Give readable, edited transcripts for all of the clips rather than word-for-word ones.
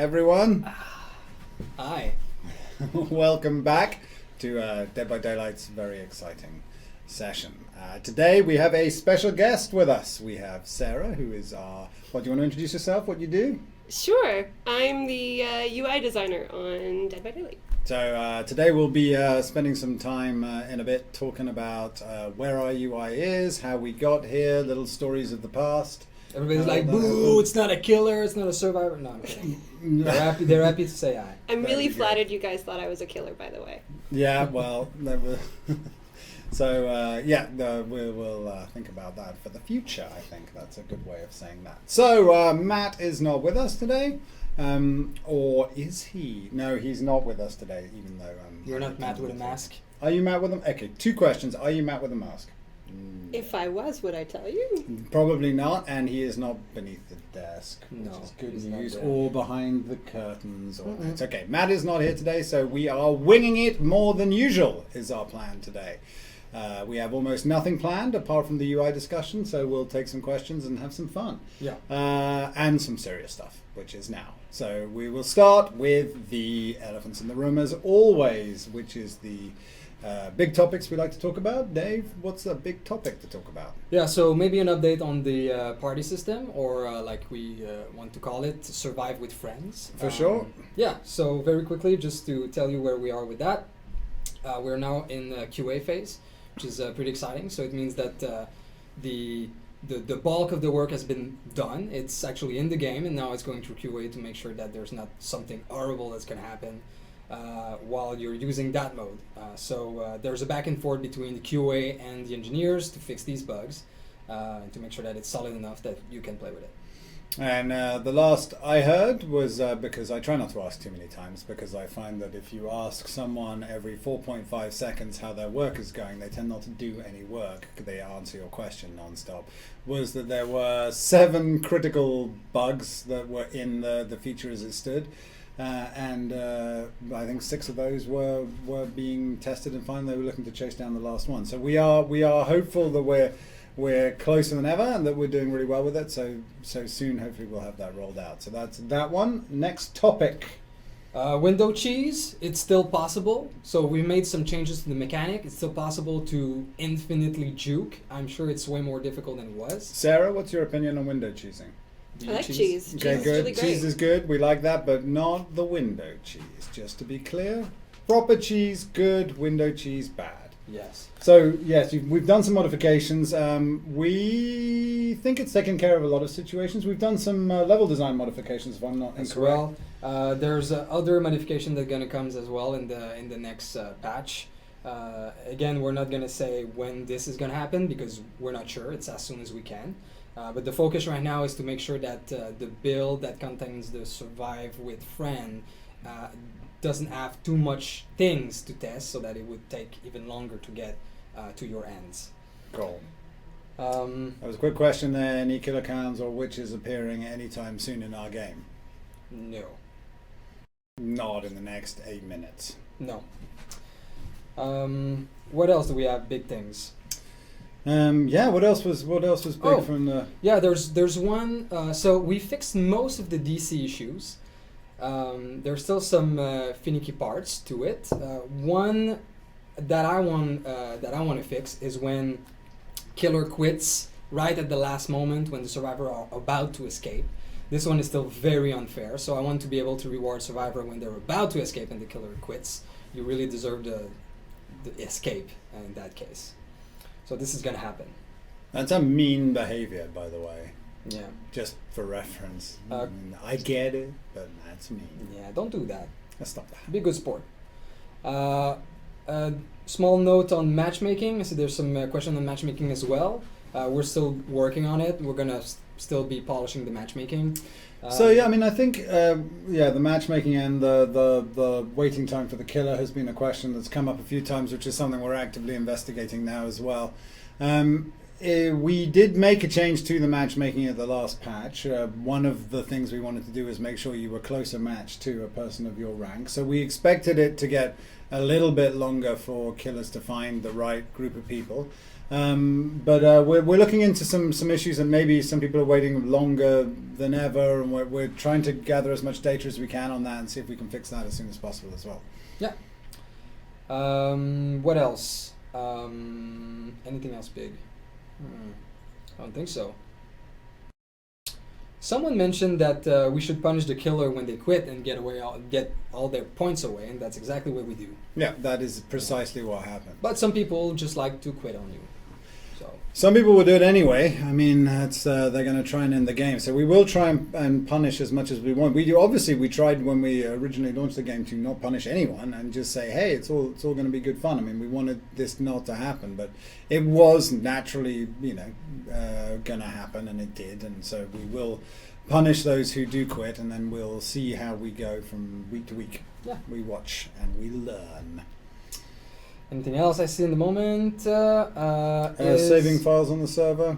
everyone. Hi. Welcome back to Dead by Daylight's very exciting session. Today we have a special guest with us. We have Sarah, who is our... What, do you want to introduce yourself, what you do? Sure. I'm the UI designer on Dead by Daylight. So today we'll be spending some time in a bit talking about where our UI is, how we got here, little stories of the past. Everybody's like, boo, it's not a killer, it's not a survivor. No, I'm kidding. They're happy to say hi. I'm really flattered you guys thought I was a killer, by the way. Yeah, well, so we'll think about that for the future. I think that's a good way of saying that. So Matt is not with us today, or is he? No, he's not with us today. Even though you're not Matt with a mask. Are you Matt with a? Okay, two questions. Are you Matt with a mask? If I was, would I tell you? Probably not, and he is not beneath the desk, no, which is good news, not or behind the curtains. Or It's okay. Matt is not here today, so we are winging it more than usual, is our plan today. We have almost nothing planned apart from the UI discussion, so we'll take some questions and have some fun. Yeah. And some serious stuff, which is now. So we will start with the elephants in the room as always, which is the big topics we like to talk about. Dave, what's a big topic to talk about? Yeah, so maybe an update on the party system, or like we want to call it, Survive with Friends. For sure. Yeah, so very quickly, just to tell you where we are with that. We're now in the QA phase, which is pretty exciting. So it means that the bulk of the work has been done. It's actually in the game, and now it's going through QA to make sure that there's not something horrible that's going to happen while you're using that mode. So there's a back and forth between the QA and the engineers to fix these bugs, and to make sure that it's solid enough that you can play with it. And the last I heard was, because I try not to ask too many times, because I find that if you ask someone every 4.5 seconds how their work is going, they tend not to do any work. They answer your question non-stop. Was that there were 7 critical bugs that were in the feature as it stood. And I think 6 of those were being tested and finally they were looking to chase down the last one. So we are hopeful that we're closer than ever and that we're doing really well with it. So soon hopefully we'll have that rolled out. So that's that one. Next topic. Window cheese, it's still possible. So we made some changes to the mechanic. It's still possible to infinitely juke. I'm sure it's way more difficult than it was. Sarah, what's your opinion on window cheesing? I like cheese. Okay, cheese good. is really great. Cheese is good. We like that, but not the window cheese. Just to be clear, proper cheese good, window cheese bad. Yes. So yes, we've done some modifications. We think it's taken care of a lot of situations. We've done some level design modifications, if I'm not incorrect. As well, there's other modification that's gonna come as well in the next patch. Again, we're not gonna say when this is gonna happen because we're not sure. It's as soon as we can. But the focus right now is to make sure that the build that contains the Survive with Friend doesn't have too much things to test, so that it would take even longer to get to your ends. Cool. That was a quick question there. Any killer clowns or witches appearing anytime soon in our game? No. Not in the next 8 minutes. No. What else do we have? Big things. What else was big from the... Yeah, there's one. So we fixed most of the DC issues. There's still some finicky parts to it. One that I want to fix is when killer quits right at the last moment when the survivor are about to escape. This one is still very unfair. So I want to be able to reward survivor when they're about to escape and the killer quits. You really deserve the escape in that case. So this is gonna happen. That's a mean behavior, by the way. Yeah. Just for reference. I get it, but that's mean. Yeah, don't do that. Let's stop that. Be a good sport. Small note on matchmaking. So there's some question on matchmaking as well. We're still working on it. We're gonna still be polishing the matchmaking. So yeah, I mean, I think the matchmaking and the waiting time for the killer has been a question that's come up a few times, which is something we're actively investigating now as well. we did make a change to the matchmaking at the last patch. One of the things we wanted to do is make sure you were closer matched to a person of your rank. So we expected it to get a little bit longer for killers to find the right group of people. But we're looking into some issues, and maybe some people are waiting longer than ever, and we're trying to gather as much data as we can on that and see if we can fix that as soon as possible as well. Yeah. What else? Anything else big? I don't think so. Someone mentioned that we should punish the killer when they quit and get all their points away, and that's exactly what we do. Yeah, that is precisely what happened. But some people just like to quit on you. So some people will do it anyway. I mean, it's they're going to try and end the game. So we will try and punish as much as we want. We do. Obviously, we tried when we originally launched the game to not punish anyone and just say, hey, it's all going to be good fun. I mean, we wanted this not to happen, but it was naturally, going to happen, and it did. And so we will punish those who do quit, and then we'll see how we go from week to week. Yeah. We watch and we learn. Anything else I see in the moment? Saving files on the server.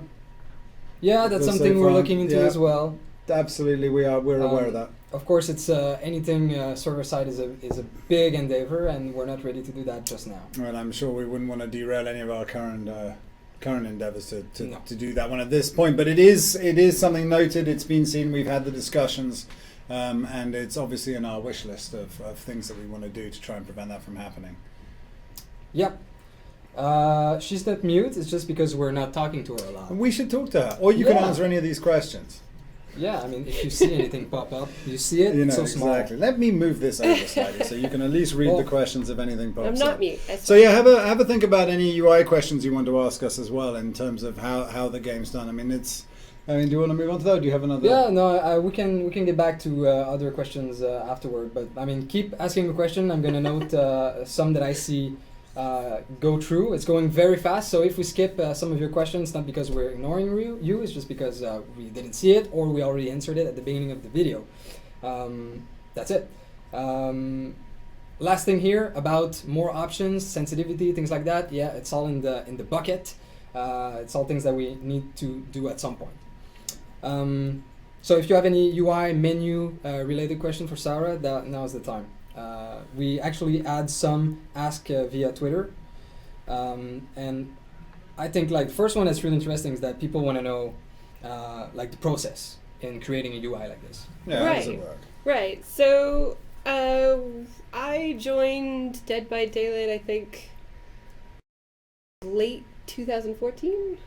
Yeah, that's something we're looking into as well. Absolutely, we're aware of that. Of course, it's anything server side is a big endeavor, and we're not ready to do that just now. Well, I'm sure we wouldn't want to derail any of our current endeavors to do that one at this point. But it is something noted. It's been seen. We've had the discussions, and it's obviously in our wish list of things that we want to do to try and prevent that from happening. Yep. She's not mute. It's just because we're not talking to her a lot. We should talk to her, or you can answer any of these questions. Yeah, I mean, if you see anything pop up, you see it. It's so small. Exactly. Let me move this over slightly so you can at least read the questions if anything pops up. I'm not mute. So yeah, have a think about any UI questions you want to ask us as well in terms of how the game's done. I mean, do you want to move on to that, or do you have another? Yeah, no, we can get back to other questions afterward. But I mean, keep asking a question. I'm gonna note some that I see go through. It's going very fast, so if we skip some of your questions, not because we're ignoring you, it's just because we didn't see it or we already answered it at the beginning of the video. That's it. Last thing here about more options, sensitivity, things like that. Yeah, it's all in the bucket. It's all things that we need to do at some point. So if you have any UI menu related question for Sarah, now's the time. We actually add some ask via Twitter, and I think the first one that's really interesting is that people want to know the process in creating a UI like this. Yeah, how does it work? Right. So I joined Dead by Daylight, I think, late 2014.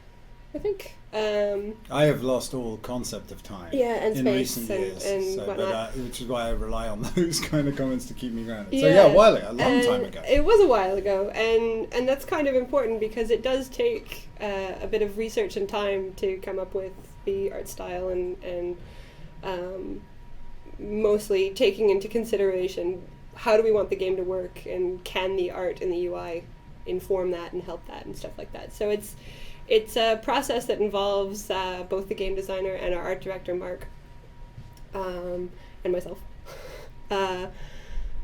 I think. I have lost all concept of time. Yeah, and in space recent and, years, and whatnot. which is why I rely on those kind of comments to keep me grounded. Yeah, so yeah, a while ago, a long time ago. It was a while ago, and that's kind of important because it does take a bit of research and time to come up with the art style and mostly taking into consideration how do we want the game to work and can the art and the UI inform that and help that and stuff like that. So it's a process that involves both the game designer and our art director, Mark, and myself,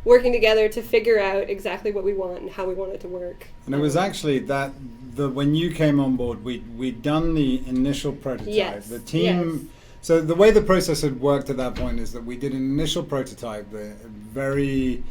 working together to figure out exactly what we want and how we want it to work. And it was actually when you came on board, we'd done the initial prototype. Yes, the team. yes. So the way the process had worked at that point is that we did an initial prototype, very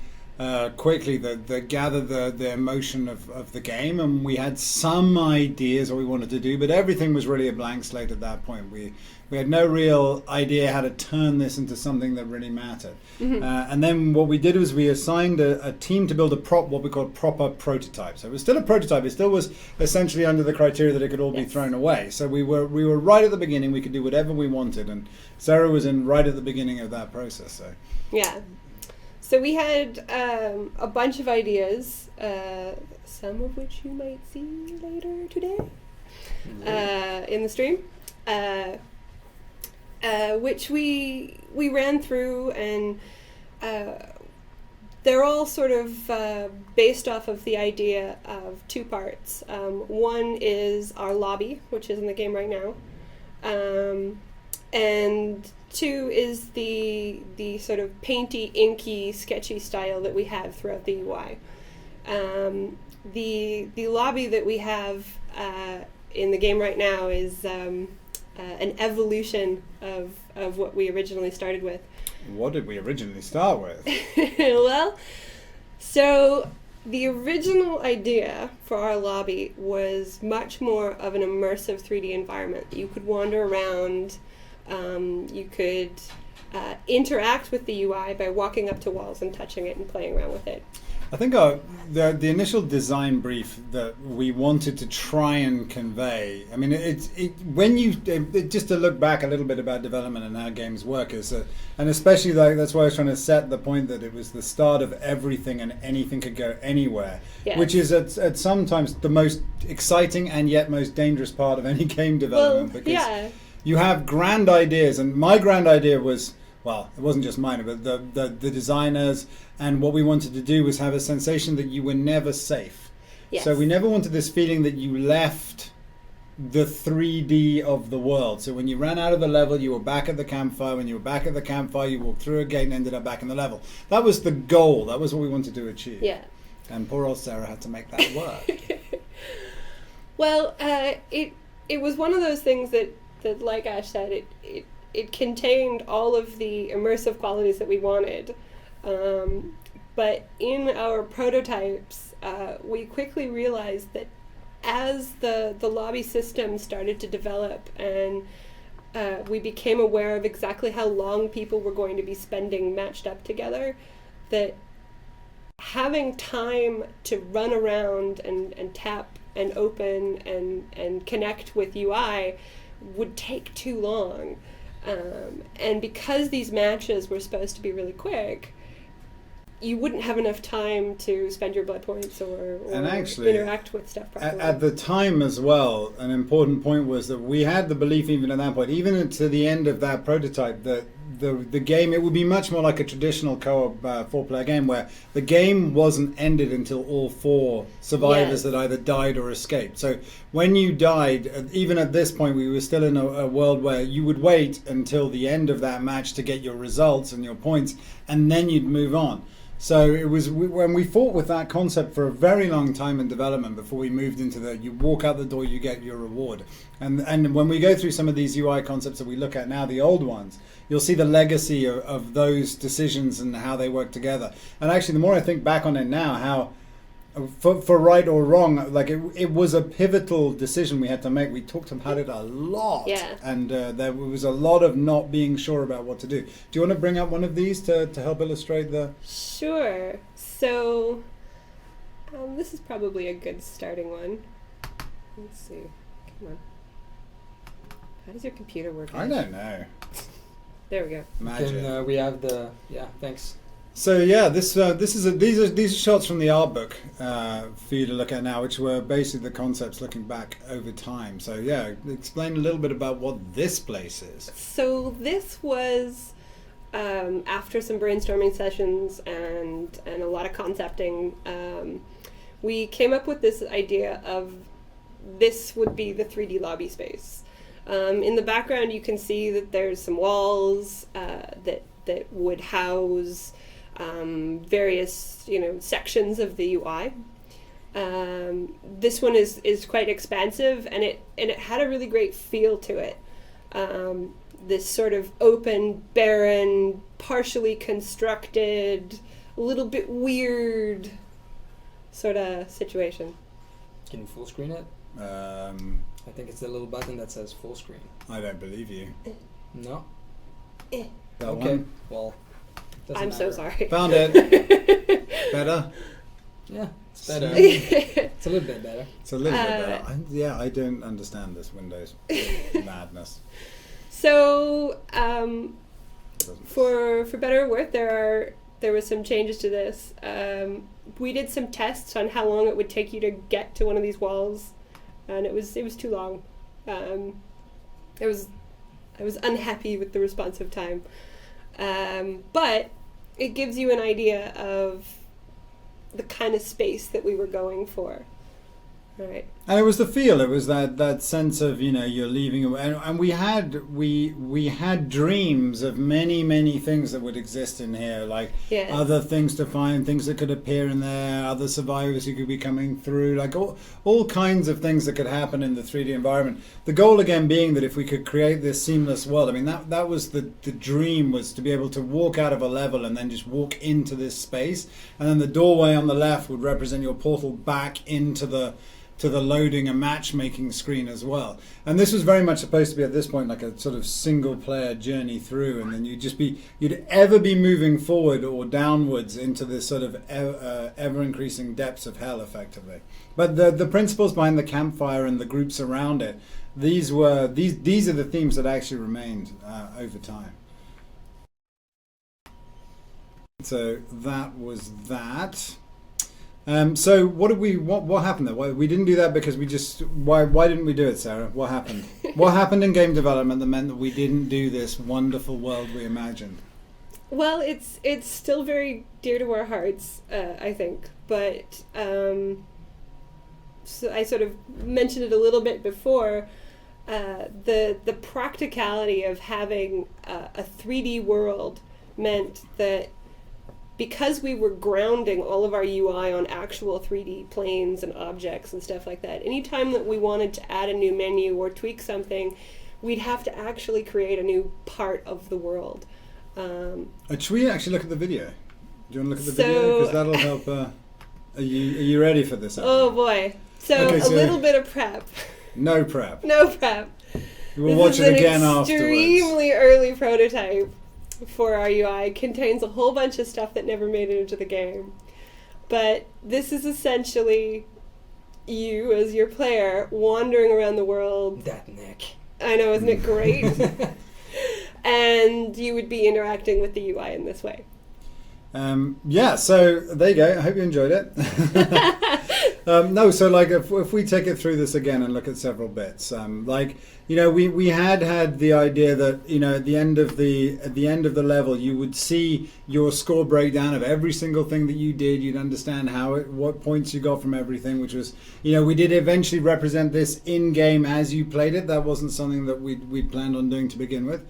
quickly that gathered the emotion of the game, and we had some ideas what we wanted to do, but everything was really a blank slate at that point. We had no real idea how to turn this into something that really mattered. Mm-hmm. And then what we did was we assigned a team to build what we called proper prototype. So it was still a prototype. It still was essentially under the criteria that it could all be thrown away. So we were right at the beginning. We could do whatever we wanted, and Sarah was right at the beginning of that process. So yeah. So we had a bunch of ideas, some of which you might see later today in the stream, which we ran through, and they're all sort of based off of the idea of two parts. One is our lobby, which is in the game right now, and two is the sort of painty, inky, sketchy style that we have throughout the UI. The lobby that we have in the game right now is an evolution of what we originally started with. What did we originally start with? Well, so the original idea for our lobby was much more of an immersive 3D environment. You could wander around, you could interact with the UI by walking up to walls and touching it and playing around with it. I think the initial design brief that we wanted to try and convey, I mean, just to look back a little bit about development and how games work is, and especially that's why I was trying to set the point that it was the start of everything and anything could go anywhere, Yes. which is at sometimes the most exciting and yet most dangerous part of any game development, Well, because yeah. you have grand ideas, and my grand idea was, well, it wasn't just mine, but the designers, and what we wanted to do was have a sensation that you were never safe. Yes. So we never wanted this feeling that you left the 3D of the world. So when you ran out of the level, you were back at the campfire. When you were back at the campfire, you walked through a gate and ended up back in the level. That was the goal. That was what we wanted to achieve. Yeah. And poor old Sarah had to make that work. Well, it was one of those things that like Ash said, it contained all of the immersive qualities that we wanted. But in our prototypes, we quickly realized that as the lobby system started to develop and we became aware of exactly how long people were going to be spending matched up together, that having time to run around and tap and open and connect with UI would take too long. And because these matches were supposed to be really quick, you wouldn't have enough time to spend your blood points or And actually, interact with stuff properly. At the time as well, an important point was that we had the belief even at that point, even to the end of that prototype, that the game, it would be much more like a traditional co-op four-player game where the game wasn't ended until all four survivors Yes. had either died or escaped. So when you died, even at this point, we were still in a world where you would wait until the end of that match to get your results and your points, and then you'd move on. So it was when we fought with that concept for a very long time in development before we moved into you walk out the door, you get your reward. And when we go through some of these UI concepts that we look at now, the old ones, you'll see the legacy of those decisions and how they work together. And actually, the more I think back on it now, how for right or wrong, like it was a pivotal decision we had to make. We talked about it a lot, Yeah. and there was a lot of not being sure about what to do. Do you want to bring up one of these to help illustrate the? Sure. So this is probably a good starting one. Let's see. Come on. How does your computer work? I don't know. There we go. Magic. Then we have thanks. So yeah, these are shots from the art book for you to look at now, which were basically the concepts looking back over time. So yeah, explain a little bit about what this place is. So this was after some brainstorming sessions and a lot of concepting. We came up with this idea of this would be the 3D lobby space. In the background, you can see that there's some walls that would house various sections of the UI. This one is quite expansive, and it had a really great feel to it. This sort of open, barren, partially constructed, a little bit weird sort of situation. Can you full screen it? I think it's the little button that says full screen. I don't believe you. No? Eh. That Okay. one? Well, doesn't I'm so matter. sorry. Found it. Better? Yeah, it's better. It's It's a little bit better. It's a little bit better. I don't understand this Windows madness. So, It doesn't- for better or worse, there was some changes to this. We did some tests on how long it would take you to get to one of these walls, and it was too long. I was unhappy with the responsive time, but it gives you an idea of the kind of space that we were going for. All right. And it was the feel. It was that sense of, you know, you're leaving, and we had dreams of many things that would exist in here, like Yes. other things to find, things that could appear in there, other survivors who could be coming through, like all kinds of things that could happen in the 3D environment. The goal again being that if we could create this seamless world, I mean that was the dream, was to be able to walk out of a level and then just walk into this space, and then the doorway on the left would represent your portal back into the loading and matchmaking screen as well. And this was very much supposed to be at this point like a sort of single player journey through, and then you'd ever be moving forward or downwards into this sort of ever increasing depths of hell effectively. But the principles behind the campfire and the groups around it, these are the themes that actually remained over time. So that was that. So what happened there? We didn't do that because why didn't we do it, Sarah? What happened? What happened in game development that meant that we didn't do this wonderful world we imagined? Well, it's still very dear to our hearts, I think. But so I sort of mentioned it a little bit before. The practicality of having a 3D world meant that, because we were grounding all of our UI on actual 3D planes and objects and stuff like that, anytime that we wanted to add a new menu or tweak something, we'd have to actually create a new part of the world. Should we actually look at the video? Do you want to look at the video? Because that'll help. Are you ready for this? Oh boy. So a little bit of prep. No prep. No prep. We'll watch it again afterwards. This is an extremely early prototype for our UI. Contains a whole bunch of stuff that never made it into the game. But this is essentially you as your player wandering around the world. That Nick. I know, isn't it great? And you would be interacting with the UI in this way. Yeah, so there you go. I hope you enjoyed it. No, so like if we take it through this again and look at several bits, like, you know, we had the idea that, you know, at the end of the level, you would see your score breakdown of every single thing that you did. You'd understand what points you got from everything, which was, you know, we did eventually represent this in game as you played it. That wasn't something that we planned on doing to begin with.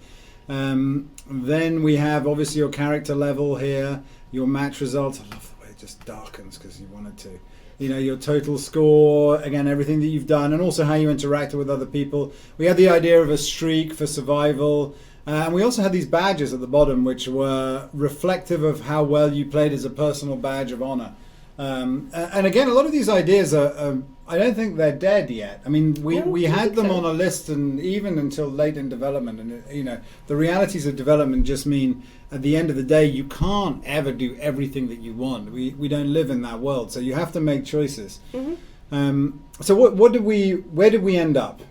Then we have obviously your character level here, your match results. I love the way it just darkens because you wanted to. You know, your total score, again, everything that you've done, and also how you interacted with other people. We had the idea of a streak for survival, and we also had these badges at the bottom, which were reflective of how well you played as a personal badge of honor. And again, a lot of these ideas are I don't think they're dead yet. I mean, we had them on a list, and even until late in development. And you know, the realities of development just mean, at the end of the day, you can't ever do everything that you want. We don't live in that world, so you have to make choices. Mm-hmm. So where did we end up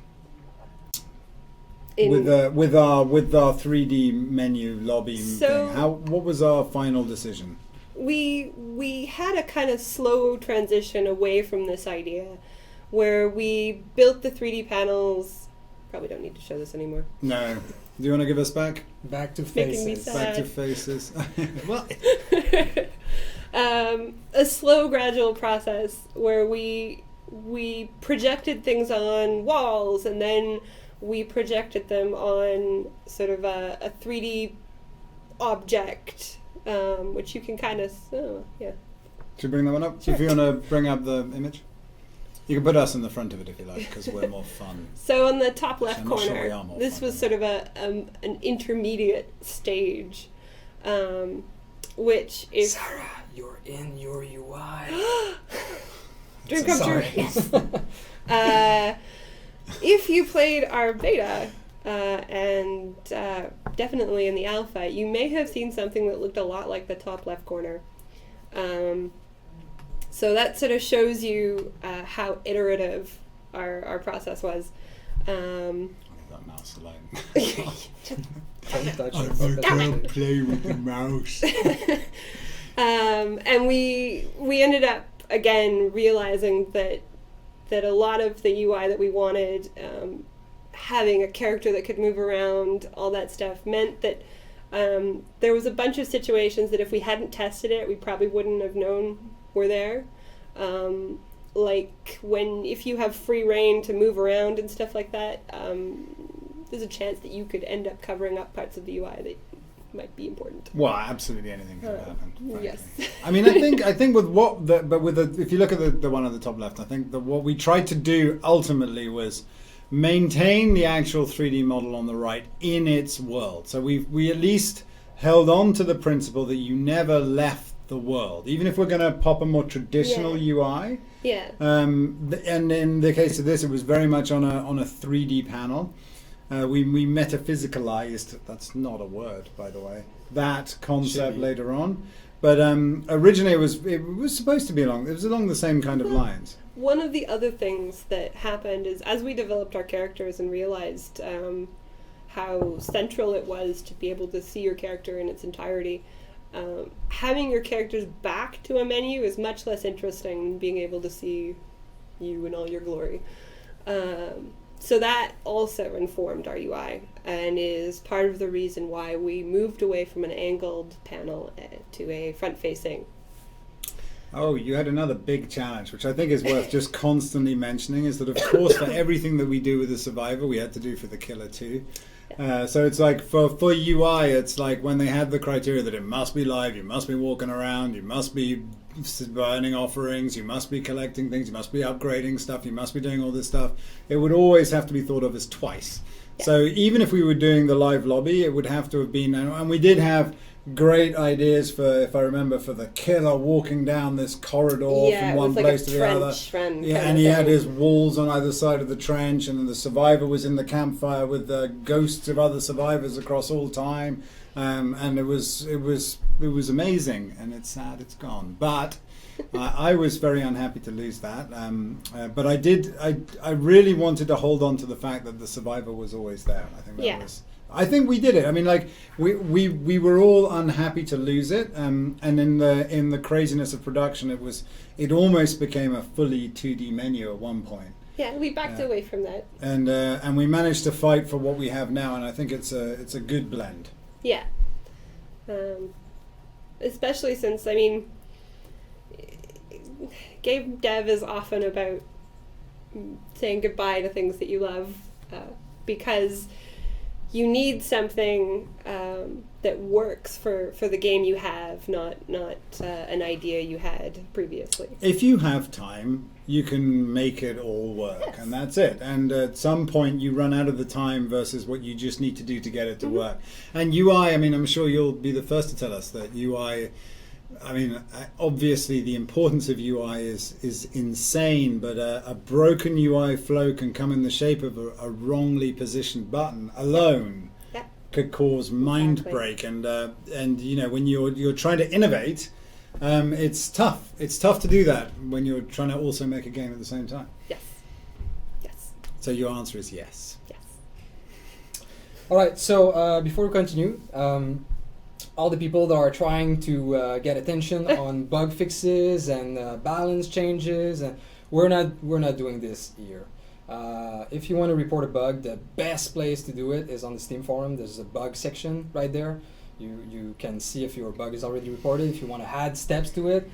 with our 3D menu lobby thing? What was our final decision? We had a kind of slow transition away from this idea, where we built the 3D panels. Probably don't need to show this anymore. No. Do you want to give us back? Back to Making me faces. sad. Back to faces. Well, a slow, gradual process where we projected things on walls, and then we projected them on sort of a 3D object. Which you can kind of, yeah. Should we bring that one up? Sure. If you want to bring up the image, you can put us in the front of it if you like, because we're more fun. So on the top left I'm not sure corner, we are more this fun was than sort of an intermediate stage, which is Sarah, you're in your UI. dream come true. Sorry. If you played our beta. And definitely in the alpha, you may have seen something that looked a lot like the top left corner. So that sort of shows you how iterative our process was. Leave that mouse alone. Don't touch I it. can't play with the mouse. And we ended up again realizing that a lot of the UI that we wanted, having a character that could move around, all that stuff, meant that there was a bunch of situations that if we hadn't tested it, we probably wouldn't have known were there. like if you have free reign to move around and stuff like that, there's a chance that you could end up covering up parts of the UI that might be important. Well, absolutely anything could happen. Frankly. Yes. I mean, I think with if you look at the one at the top left, I think that what we tried to do ultimately was maintain the actual 3D model on the right in its world. So we at least held on to the principle that you never left the world, even if we're going to pop a more traditional UI. Yeah. And in the case of this, it was very much on a 3D panel. We metaphysicalized, that's not a word, by the way, that concept later on. But originally it was supposed to be along the same kind of lines. One of the other things that happened is as we developed our characters and realized how central it was to be able to see your character in its entirety, having your characters back to a menu is much less interesting than being able to see you in all your glory. So that also informed our UI and is part of the reason why we moved away from an angled panel to a front-facing. Oh, you had another big challenge, which I think is worth just constantly mentioning, is that, of course, for everything that we do with the Survivor, we had to do for the Killer too. So it's like for UI, it's like when they had the criteria that it must be live, you must be walking around, you must be burning offerings, you must be collecting things, you must be upgrading stuff, you must be doing all this stuff. It would always have to be thought of as twice. Yeah. So even if we were doing the live lobby, it would have to have been, and we did have great ideas for, if I remember, for the killer walking down this corridor from one place to the other. Yeah, and he had his walls on either side of the trench, and then the survivor was in the campfire with the ghosts of other survivors across all time, and it was amazing. And it's sad it's gone, but I was very unhappy to lose that. But I really wanted to hold on to the fact that the survivor was always there. I think that was. I think we did it. I mean, like we were all unhappy to lose it, and in the craziness of production, it almost became a fully 2D menu at one point. Yeah, we backed away from that, and we managed to fight for what we have now, and I think it's a good blend. Yeah, especially since game dev is often about saying goodbye to things that you love, because you need something that works for the game you have, not an idea you had previously. If you have time, you can make it all work, yes. And that's it. And at some point, you run out of the time versus what you just need to do to get it to work. And UI, I'm sure you'll be the first to tell us that UI. Obviously the importance of UI is insane, but a broken UI flow can come in the shape of a wrongly positioned button alone. Yeah. Could cause mind break, and when you're trying to innovate, it's tough. It's tough to do that when you're trying to also make a game at the same time. Yes. So your answer is yes. Yes. All right. So before we continue. All the people that are trying to get attention on bug fixes and balance changes, and we're not doing this here. If you want to report a bug, the best place to do it is on the Steam forum. There's a bug section right there. You can see if your bug is already reported. If you want to add steps to it,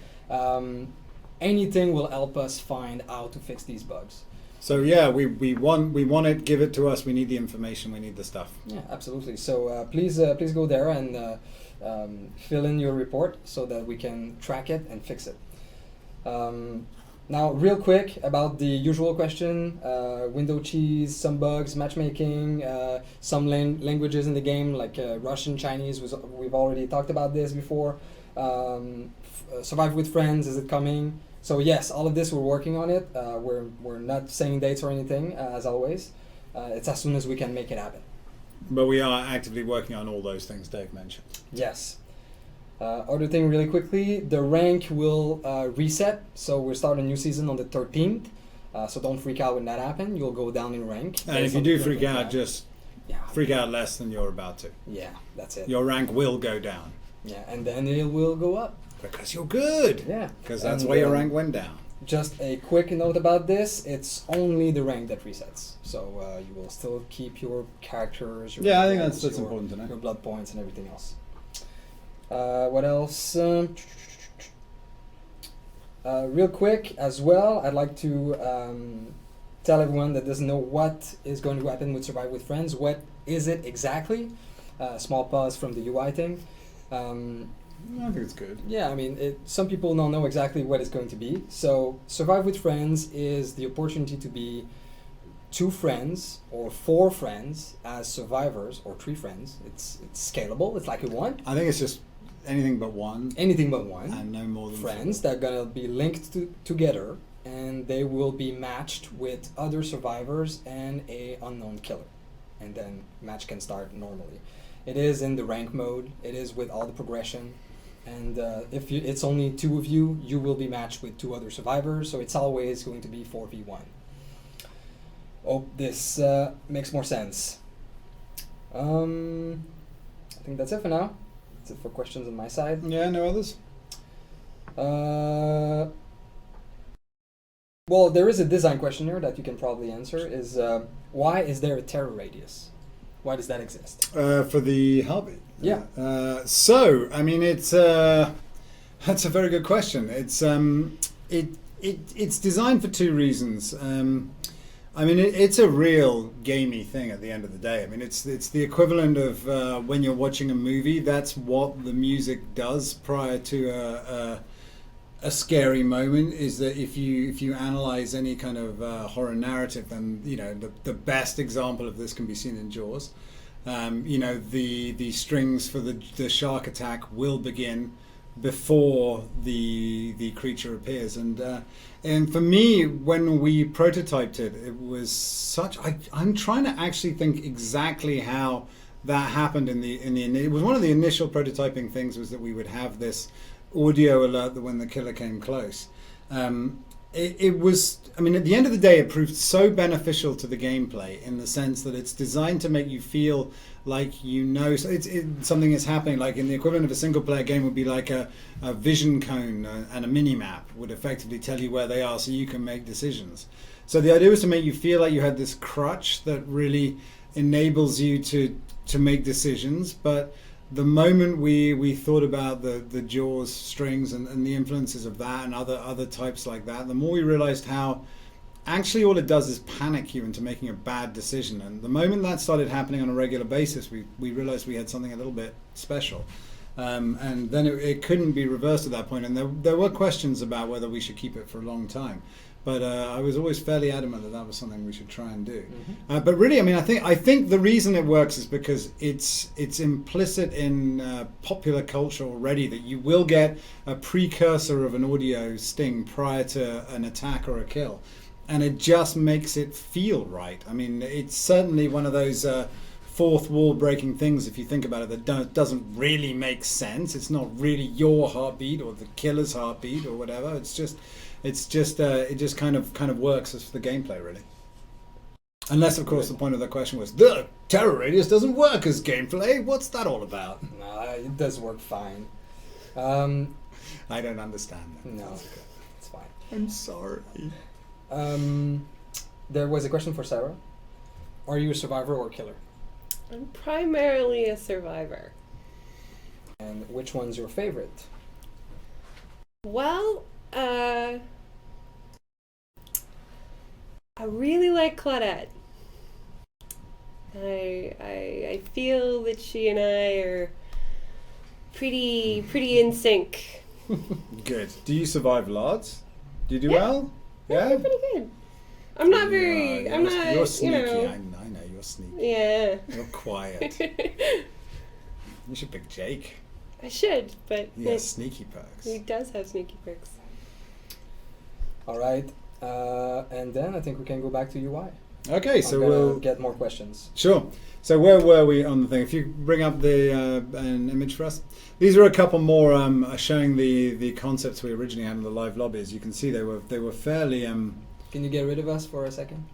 anything will help us find how to fix these bugs. So yeah, we want it. Give it to us. We need the information. We need the stuff. Yeah, absolutely. So please go there and fill in your report so that we can track it and fix it. Now, real quick about the usual question: window cheese, some bugs, matchmaking, some languages in the game like Russian, Chinese. We've already talked about this before. Survive with friends, is it coming? So yes, all of this we're working on it. We're not saying dates or anything, as always. It's as soon as we can make it happen. But we are actively working on all those things Dave mentioned. Yes. Other thing really quickly, the rank will reset. So we'll start a new season on the 13th. So don't freak out when that happens. You'll go down in rank. And if you do freak out, just freak out less than you're about to. Yeah, that's it. Your rank will go down. Yeah, and then it will go up. Because you're good. Yeah. Because that's why your rank went down. Just a quick note about this, it's only the rank that resets. So you will still keep your characters, your I think that's important to know. Your blood points and everything else. What else? Real quick as well, I'd like to tell everyone that doesn't know what is going to happen with Survive with Friends. What is it exactly? Small pause from the UI thing. I think it's good. Yeah, I mean, some people don't know exactly what it's going to be. So, Survive with Friends is the opportunity to be 2 friends or 4 friends as survivors, or 3 friends. It's scalable. It's like you want. I think it's just anything but one. Anything but one. And no more than friends 4. that are gonna be linked together, and they will be matched with other survivors and a unknown killer, and then match can start normally. It is in the rank mode. It is with all the progression. And if it's only 2 of you, you will be matched with 2 other survivors, so it's always going to be 4v1. Hope this makes more sense. I think that's it for now. That's it for questions on my side. Yeah, no others? Well, there is a design question here that you can probably answer. Is why is there a terror radius? Why does that exist? For the heartbeat. Yeah. So, I mean, it's that's a very good question. It's it's designed for 2 reasons. I mean, it's a real gamey thing at the end of the day. I mean, it's the equivalent of when you're watching a movie. That's what the music does prior to a scary moment. Is that if you analyze any kind of horror narrative, then the best example of this can be seen in Jaws. The strings for the shark attack will begin before the creature appears, and for me, when we prototyped it, it was such. I'm trying to actually think exactly how that happened in the. It was one of the initial prototyping things was that we would have this audio alert that when the killer came close. It was, I mean, at the end of the day, it proved so beneficial to the gameplay in the sense that it's designed to make you feel like something is happening. Like in the equivalent of a single-player game would be like a vision cone and a mini-map would effectively tell you where they are so you can make decisions. So the idea was to make you feel like you had this crutch that really enables you to make decisions, but the moment we thought about the Jaws strings and the influences of that and other types like that, the more we realized how actually all it does is panic you into making a bad decision. And the moment that started happening on a regular basis, we realized we had something a little bit special. And then it couldn't be reversed at that point. And there were questions about whether we should keep it for a long time. But I was always fairly adamant that was something we should try and do. Mm-hmm. But really, I mean, I think the reason it works is because it's implicit in popular culture already that you will get a precursor of an audio sting prior to an attack or a kill, and it just makes it feel right. I mean, it's certainly one of those fourth wall breaking things if you think about it that doesn't really make sense. It's not really your heartbeat or the killer's heartbeat or whatever. It just kind of works as the gameplay, really. Unless, of course, the point of the question was the terror radius doesn't work as gameplay. What's that all about? No, it does work fine. I don't understand that. No, it's fine. I'm sorry. There was a question for Sarah. Are you a survivor or a killer? I'm primarily a survivor. And which one's your favorite? Well, I really like Claudette. I feel that she and I are pretty in sync. Good. Do you survive lots? Do you do Yeah. well? Yeah, Yeah. pretty good. I'm not very. I'm not. You're sneaky. You know. I know you're sneaky. Yeah. You're quiet. You should pick Jake. I should, but He has sneaky perks. he does have sneaky perks. All right. And then I think we can go back to UI. Okay, so I'm gonna we'll get more questions. Sure. So where were we on the thing? If you bring up the an image for us, these are a couple more showing the concepts we originally had in the live lobbies. You can see they were fairly. Can you get rid of us for a second?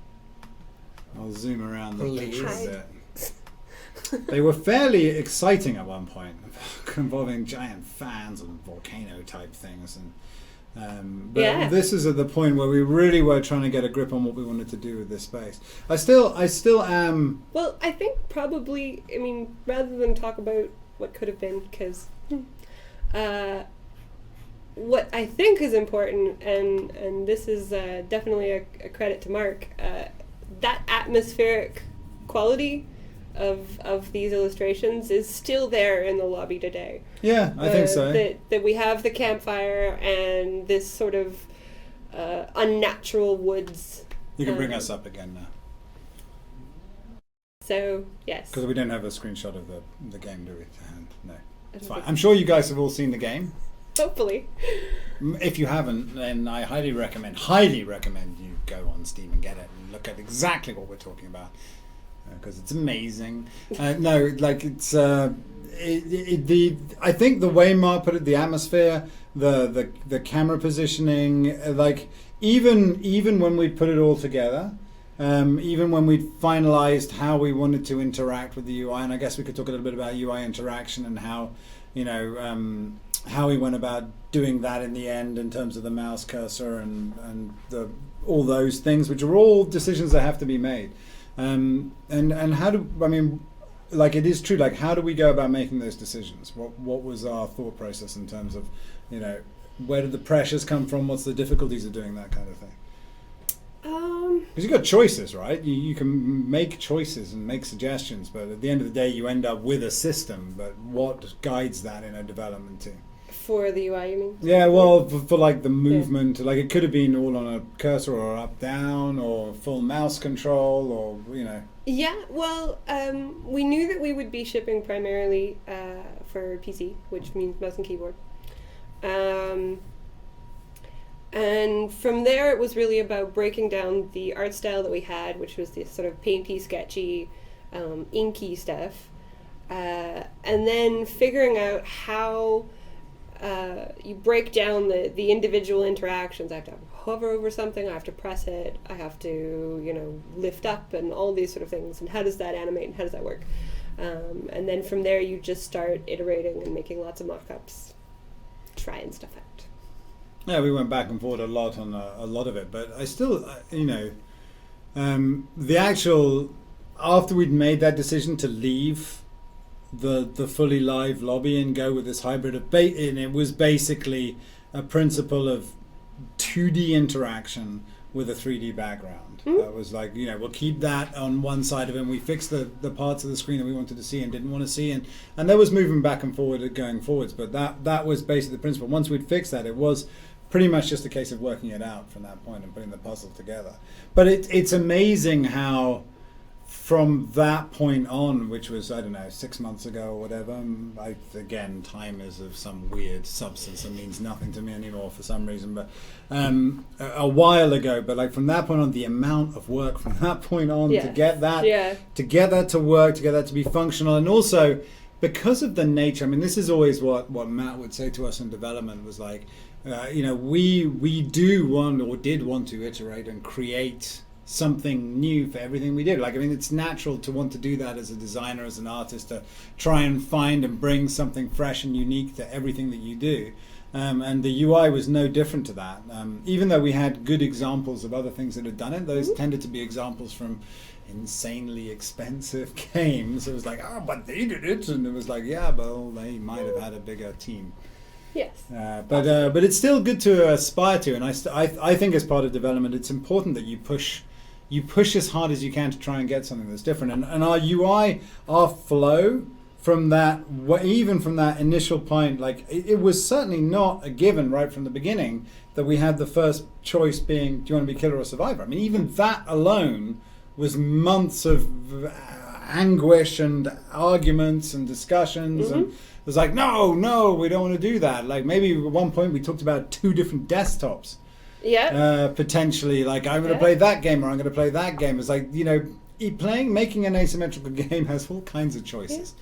I'll zoom around the Please. picture a bit. They were fairly exciting at one point, involving giant fans and volcano type things, and but this is at the point where we really were trying to get a grip on what we wanted to do with this space. I still am. Well, I think probably. I mean, rather than talk about what could have been, because what I think is important, and this is definitely a credit to Mark, that atmospheric quality of these illustrations is still there in the lobby today. Yeah, I think so. That we have the campfire and this sort of unnatural woods. You can bring us up again now. So, yes. Because we don't have a screenshot of the game, do we? No. It's fine. I'm sure you guys have all seen the game. Hopefully. If you haven't, then I highly recommend you go on Steam and get it and look at exactly what we're talking about. Because it's amazing. No, like it's I think the way Mark put it, the atmosphere, the camera positioning, like even when we put it all together, even when we finalized how we wanted to interact with the UI, and I guess we could talk a little bit about UI interaction and how how we went about doing that in the end in terms of the mouse cursor and all those things, which are all decisions that have to be made. And how do it is true, like how do we go about making those decisions? What was our thought process in terms of where did the pressures come from, what's the difficulties of doing that kind of thing? Because you've got choices, right? You can make choices and make suggestions, but at the end of the day you end up with a system. But what guides that in a development team? For the UI, you mean? Yeah, well, for like the movement, like it could have been all on a cursor or up down or full mouse control or Yeah, well, we knew that we would be shipping primarily for PC, which means mouse and keyboard. And from there it was really about breaking down the art style that we had, which was this sort of painty, sketchy, inky stuff, and then figuring out how you break down the individual interactions. I have to hover over something, I have to press it, I have to, lift up and all these sort of things. And how does that animate and how does that work? And then from there you just start iterating and making lots of mock-ups, trying stuff out. Yeah, we went back and forth a lot on a lot of it, but I still, the actual, after we'd made that decision to leave the fully live lobby and go with this hybrid of and it was basically a principle of 2D interaction with a 3D background. Mm-hmm. That was like, we'll keep that on one side of it, and we fixed the parts of the screen that we wanted to see and didn't want to see, and there was moving back and forward going forwards, but that was basically the principle. Once we'd fixed that, it was pretty much just a case of working it out from that point and putting the puzzle together. But it's amazing how from that point on, which was, 6 months ago or whatever, again, time is of some weird substance that means nothing to me anymore for some reason, but a while ago, but like from that point on, the amount of work from that point on to get that to work, to get that to be functional, and also because of the nature, this is always what Matt would say to us in development was like, we do want or did want to iterate and create something new for everything we did. It's natural to want to do that as a designer, as an artist, to try and find and bring something fresh and unique to everything that you do. And the UI was no different to that. Even though we had good examples of other things that had done it, those tended to be examples from insanely expensive games. It was like, but they did it, and it was like, they might have had a bigger team. Yes. But it's still good to aspire to, and I think as part of development, it's important that you push as hard as you can to try and get something that's different. And our UI, our flow from that, even from that initial point, like it was certainly not a given right from the beginning that we had the first choice being, do you want to be killer or survivor? Even that alone was months of anguish and arguments and discussions, and it was like, no, we don't want to do that. Like maybe at one point we talked about 2 different desktops. Yeah. Potentially, like I'm going to play that game or I'm going to play that game. It's like, making an asymmetrical game has all kinds of choices.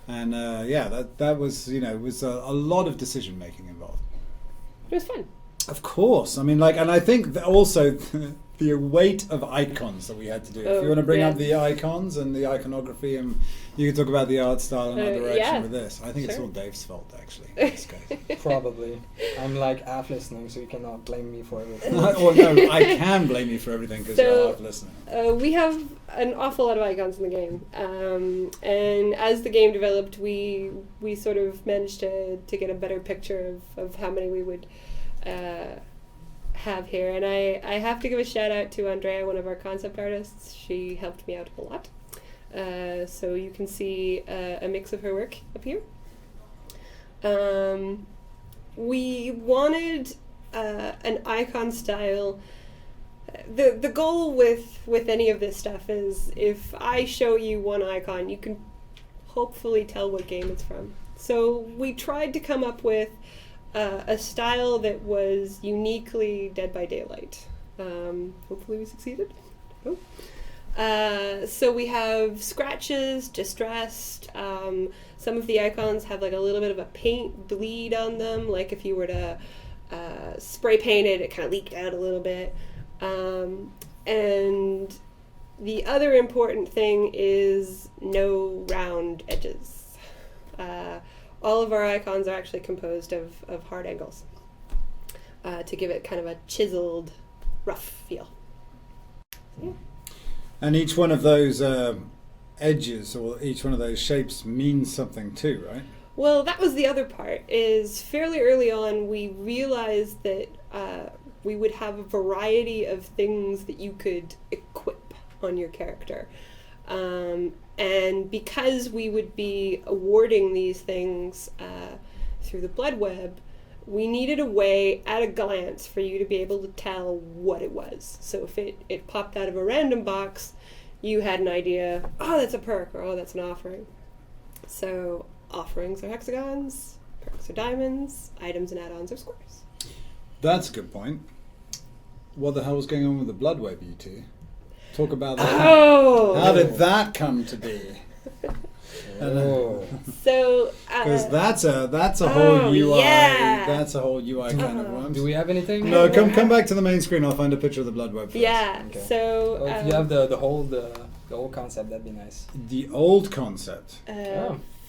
Yeah. And that was, was a lot of decision making involved. It was fun. Of course. And I think that also the weight of icons that we had to do. If you want to bring up the icons and the iconography, and you can talk about the art style and art direction with this. I think it's all Dave's fault, actually, in this case. Probably. I'm like half listening, so you cannot blame me for everything. Well, no, I can blame you for everything because you're half listening. We have an awful lot of icons in the game, and as the game developed, we sort of managed to get a better picture of how many we would have here. And I have to give a shout out to Andrea, one of our concept artists. She helped me out a lot. So you can see a mix of her work up here. We wanted an icon style. The goal with any of this stuff is if I show you one icon, you can hopefully tell what game it's from. So we tried to come up with a style that was uniquely Dead by Daylight. Hopefully we succeeded. So we have scratches, distressed. Some of the icons have like a little bit of a paint bleed on them. Like if you were to spray paint it, it kind of leaked out a little bit. And the other important thing is no round edges. All of our icons are actually composed of hard angles to give it kind of a chiseled, rough feel. Yeah. And each one of those edges or each one of those shapes means something too, right? Well, that was the other part, is fairly early on we realized that we would have a variety of things that you could equip on your character. And because we would be awarding these things through the blood web, we needed a way at a glance for you to be able to tell what it was. So if it popped out of a random box, you had an idea, oh, that's a perk, or oh, that's an offering. So offerings are hexagons, perks are diamonds, items and add-ons are squares. That's a good point. What the hell was going on with the blood web, you two? Talk about that. Oh! How did that come to be? So because that's a whole UI. Yeah. That's a whole UI kind of one. Do we have anything? No, come back to the main screen. I'll find a picture of the blood web first. Yeah. Okay. So Well, if you have the whole concept, that'd be nice. The old concept.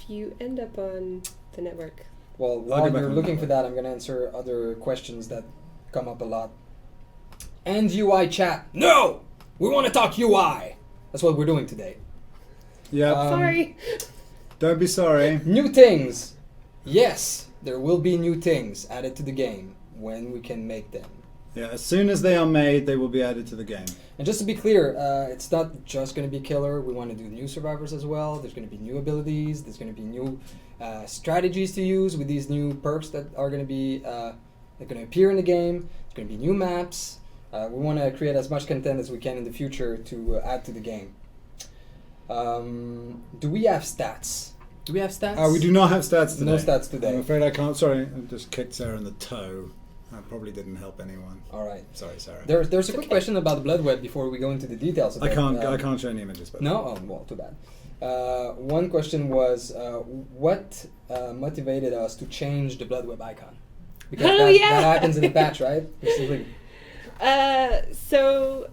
if you end up on the network. Well, I'll while get back you're on looking that for that, I'm going to answer other questions that come up a lot. And UI chat. No! We want to talk UI! That's what we're doing today. Yeah. Sorry. Don't be sorry. New things! Yes, there will be new things added to the game when we can make them. Yeah. As soon as they are made, they will be added to the game. And just to be clear, it's not just going to be killer. We want to do new survivors as well. There's going to be new abilities. There's going to be new strategies to use with these new perks that are going to be they're going to appear in the game. There's going to be new maps. We want to create as much content as we can in the future to add to the game. Do we have stats? Do we have stats? We do not have stats today. No stats today. I'm afraid I can't. Sorry, I just kicked Sarah in the toe. That probably didn't help anyone. All right. Sorry, Sarah. There's a quick question about the blood web before we go into the details of I it. can't show any images. But No? Oh, well, too bad. One question was, what motivated us to change the blood web icon? Because that happens in the patch, right? So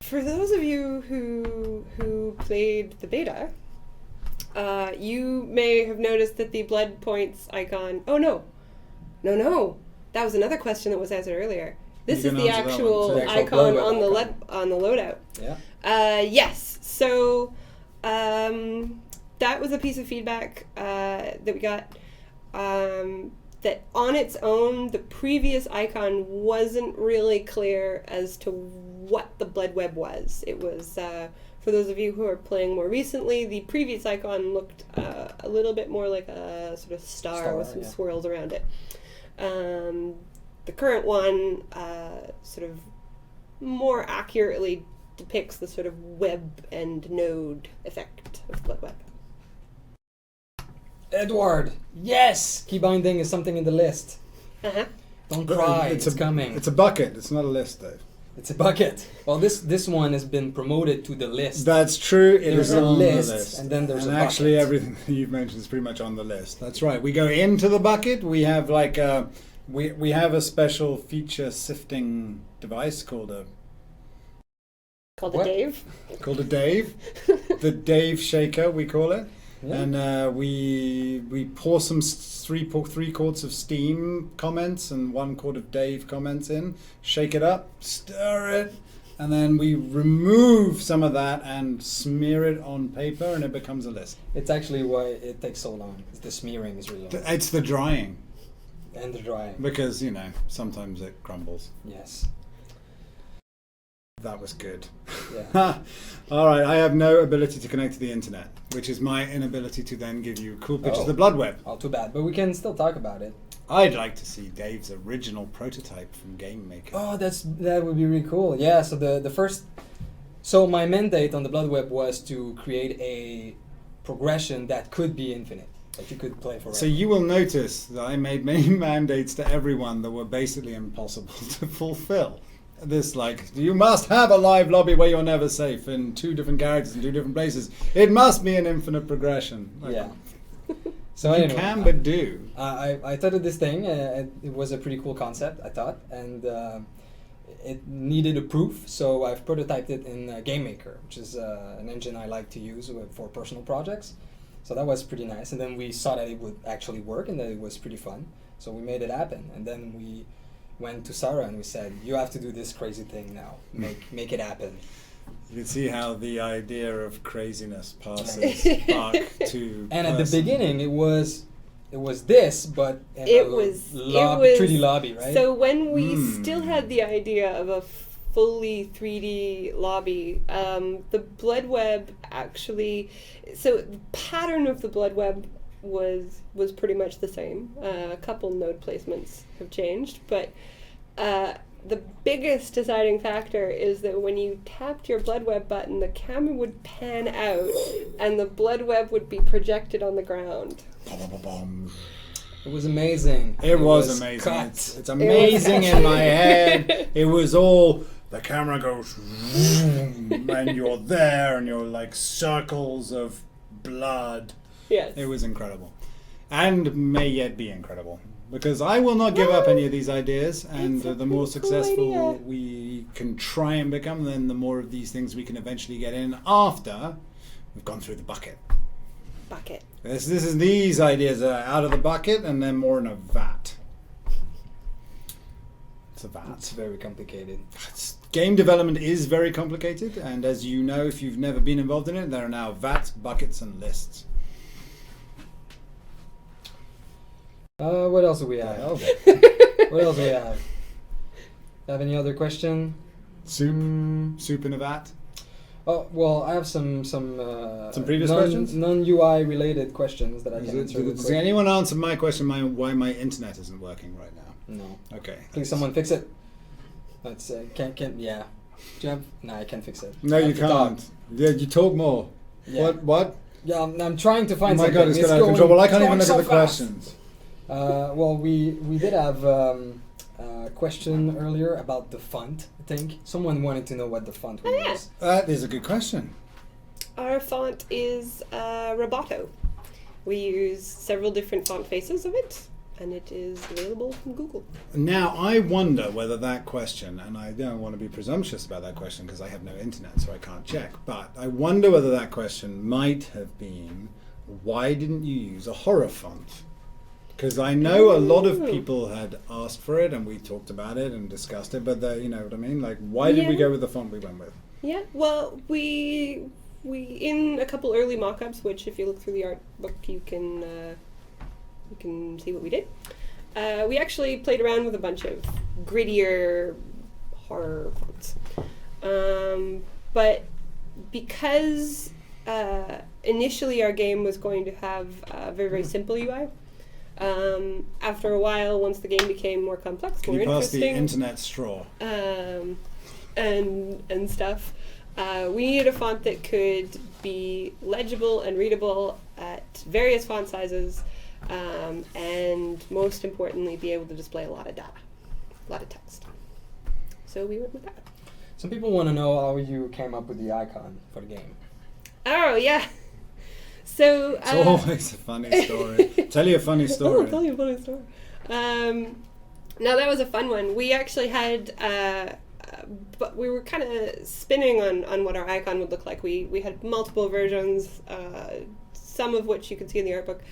for those of you who played the beta, you may have noticed that the blood points icon. Oh no. That was another question that was answered earlier. This is the actual icon on the loadout. Yeah. Yes. So that was a piece of feedback that we got. That on its own, the previous icon wasn't really clear as to what the blood web was. It was, for those of you who are playing more recently, the previous icon looked a little bit more like a sort of star with some swirls around it. The current one sort of more accurately depicts the sort of web and node effect of the blood web. Edward, yes! Key binding is something in the list. Don't cry, it's coming. It's a bucket, it's not a list, Dave. It's a bucket. Well, this one has been promoted to the list. That's true, There's a list, and then there's a bucket. And actually everything that you've mentioned is pretty much on the list. That's right. We go into the bucket, we have like We have a special feature sifting device called a Dave. Called a Dave, the Dave shaker we call it, Yeah. and we pour some three quarts of steam comments and 1 quart of Dave comments in, shake it up, stir it, and then we remove some of that and smear it on paper, and it becomes a list. It's actually why it takes so long. The smearing is really long. It's the drying, And the drying. because sometimes it crumbles. Yes. That was good. Yeah. All right, I have no ability to connect to the internet, which is my inability to then give you cool pictures of the blood web. Oh, too bad. But we can still talk about it. I'd like to see Dave's original prototype from Game Maker. Oh, that would be really cool. Yeah. So the first. So my mandate on the blood web was to create a progression that could be infinite, that you could play forever. So you will notice that I made many mandates to everyone that were basically impossible to fulfill. This, you must have a live lobby where you're never safe in 2 different characters in 2 different places. It must be an infinite progression. Yeah. So you anyway, can but do. I thought of this thing. It was a pretty cool concept, I thought, and it needed a proof. So I've prototyped it in Game Maker, which is an engine I like to use for personal projects. So that was pretty nice. And then we saw that it would actually work and that it was pretty fun. So we made it happen. And then we went to Sarah and we said, "You have to do this crazy thing now. Make it happen." You can see how the idea of craziness passes back to. And at the beginning, it was this, but in It a was 3D lobby, right? So when we still had the idea of a fully 3D lobby, the blood web actually. So the pattern of the blood web was pretty much the same. A couple node placements have changed, but the biggest deciding factor is that when you tapped your blood web button, the camera would pan out and the blood web would be projected on the ground. It was amazing. It was amazing. It's amazing in my head. It was all, the camera goes vroom, and you're there and you're like circles of blood. Yes. It was incredible. And may yet be incredible. Because I will not give up any of these ideas, and the more successful we can try and become, then the more of these things we can eventually get in after we've gone through the bucket. This is these ideas are out of the bucket and then more in a vat. It's a vat. It's very complicated. Game development is very complicated, and as you know, if you've never been involved in it, there are now vats, buckets, and lists. What else do we have? What else do we have? Have any other question? Soup in a vat. Oh well, I have some previous questions? non-UI related questions that I can answer. Does anyone answer my question? Why my internet isn't working right now? No. Okay. Please, someone fix it. Let's can't yeah. Do you have? No, I can't fix it. No, you can't. Yeah, you talk more. Yeah. What? Yeah, I'm trying to find. Oh my God, it's got out of control. Well, I can't even look at the questions. Well, we did have a question earlier about the font. I think someone wanted to know what the font was. That is a good question. Our font is Roboto. We use several different font faces of it, and it is available from Google. Now, I wonder whether that question, and I don't want to be presumptuous about that question because I have no internet, so I can't check, but I wonder whether that question might have been, why didn't you use a horror font? Because I know a lot of people had asked for it, and we talked about it and discussed it, but you know what I mean? Like, why did we go with the font we went with? Yeah, well, we in a couple early mock-ups, which if you look through the art book, you can see what we did. We actually played around with a bunch of grittier horror fonts. But because initially our game was going to have a very, very simple UI, after a while, once the game became more complex, more interesting, the internet straw, and stuff, we needed a font that could be legible and readable at various font sizes, and most importantly, be able to display a lot of data, a lot of text. So we went with that. Some people want to know how you came up with the icon for the game. Oh yeah. So it's always a funny story. Tell you a funny story. I'll tell you a funny story. No, that was a fun one. We actually had, but we were kind of spinning on what our icon would look like. We had multiple versions, some of which you can see in the art book,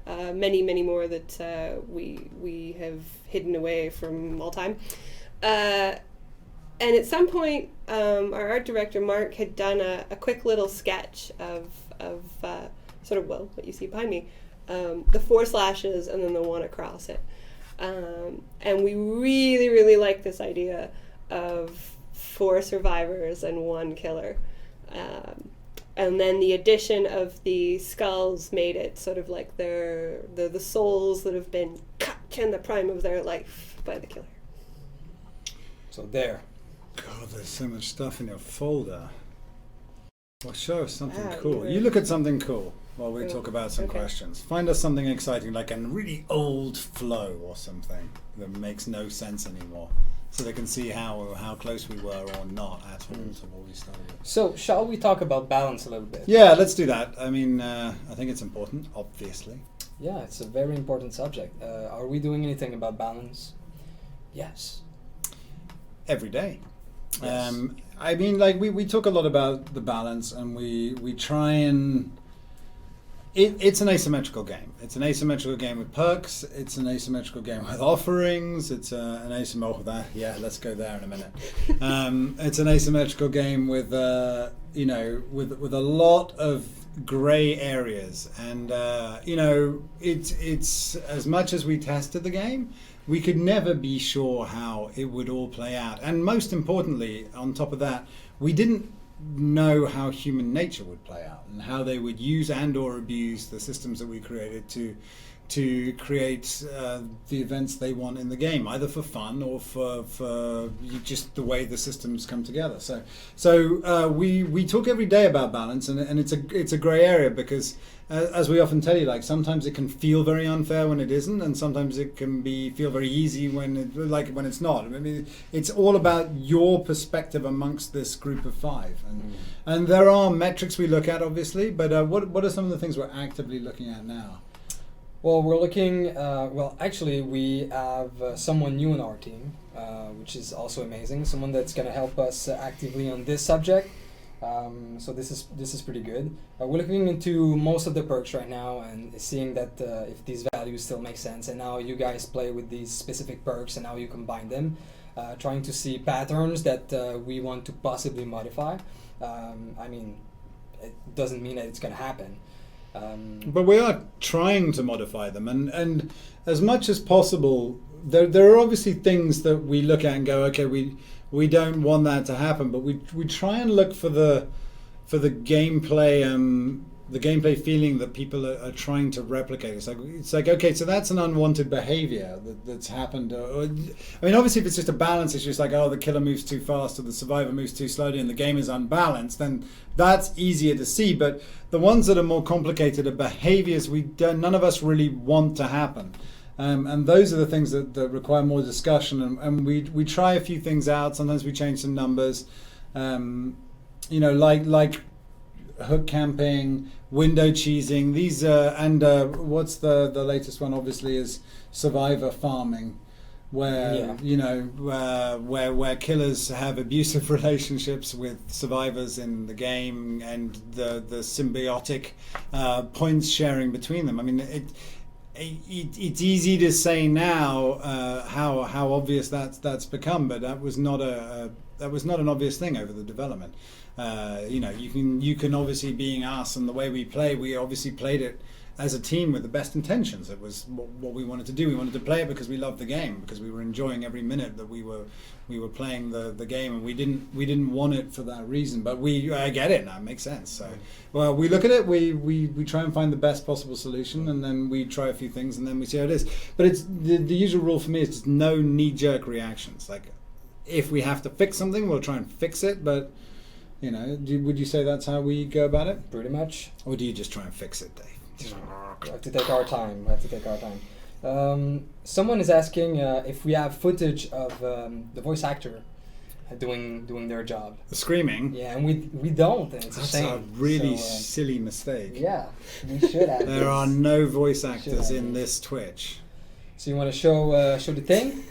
many more that we have hidden away from all time. And at some point, our art director, Mark, had done a quick little sketch of sort of, well, what you see behind me, the 4 slashes and then the one across it. And we really liked this idea of 4 survivors and 1 killer. And then the addition of the skulls made it sort of like they're the souls that have been cut in the prime of their life by the killer. So there. God, there's so much stuff in your folder. Well, show us something Ah, cool. yeah. You look at something cool while we Oh, talk about some okay. questions. Find us something exciting, like a really old flow or something that makes no sense anymore, so they can see how close we were or not at all to what we started with. So, shall we talk about balance a little bit? Yeah, let's do that. I mean, I think it's important, obviously. Yeah, it's a very important subject. Are we doing anything about balance? Yes. Every day. Yes. I mean, like we talk a lot about the balance, and we try and it's an asymmetrical game. It's an asymmetrical game with perks. It's an asymmetrical game with offerings. It's an asymmetrical. Yeah, let's go there in a minute. It's an asymmetrical game with with a lot of grey areas, and it's as much as we tested the game, we could never be sure how it would all play out. And most importantly, on top of that, we didn't know how human nature would play out and how they would use and or abuse the systems that we created to create the events they want in the game, either for fun or for just the way the systems come together. So we talk every day about balance, and it's a grey area, because as we often tell you, like sometimes it can feel very unfair when it isn't, and sometimes it can feel very easy when it's not. I mean, it's all about your perspective amongst this group of 5, and there are metrics we look at, obviously, but what are some of the things we're actively looking at now? Well, we're looking. Actually, we have someone new in our team, which is also amazing. Someone that's going to help us actively on this subject. So this is pretty good. We're looking into most of the perks right now and seeing that if these values still make sense. And now you guys play with these specific perks, and now you combine them, trying to see patterns that we want to possibly modify. I mean, it doesn't mean that it's going to happen. But we are trying to modify them, and as much as possible, there are obviously things that we look at and go, okay, we don't want that to happen, but we try and look for the gameplay feeling that people are trying to replicate. It's like okay, so that's an unwanted behavior that's happened. I mean, obviously, if it's just a balance issue, it's like, oh, the killer moves too fast or the survivor moves too slowly and the game is unbalanced, then that's easier to see. But the ones that are more complicated are behaviors none of us really want to happen. And those are the things that require more discussion, and we try a few things out. Sometimes we change some numbers, like hook camping, window cheesing. These and what's the latest one? Obviously, is survivor farming, where where killers have abusive relationships with survivors in the game, and the symbiotic points sharing between them. I mean, it's easy to say now how obvious that's become, but that was not an obvious thing over the development. You can obviously, being us and the way we play, we obviously played it as a team with the best intentions. It was what we wanted to do. We wanted to play it because we loved the game, because we were enjoying every minute that we were playing the game, and we didn't want it for that reason. But I get it now. It makes sense. So, well, we look at it. We try and find the best possible solution, and then we try a few things, and then we see how it is. But it's the usual rule for me is just no knee-jerk reactions. Like, if we have to fix something, we'll try and fix it. But would you say that's how we go about it? Pretty much. Or do you just try and fix it, Dave? We have to take our time. Someone is asking if we have footage of the voice actor doing their job. The screaming? Yeah, and we don't, and it's That's a shame. a really silly mistake. Yeah, we should have. There are no voice actors have in this. this Twitch. So you want to show the thing?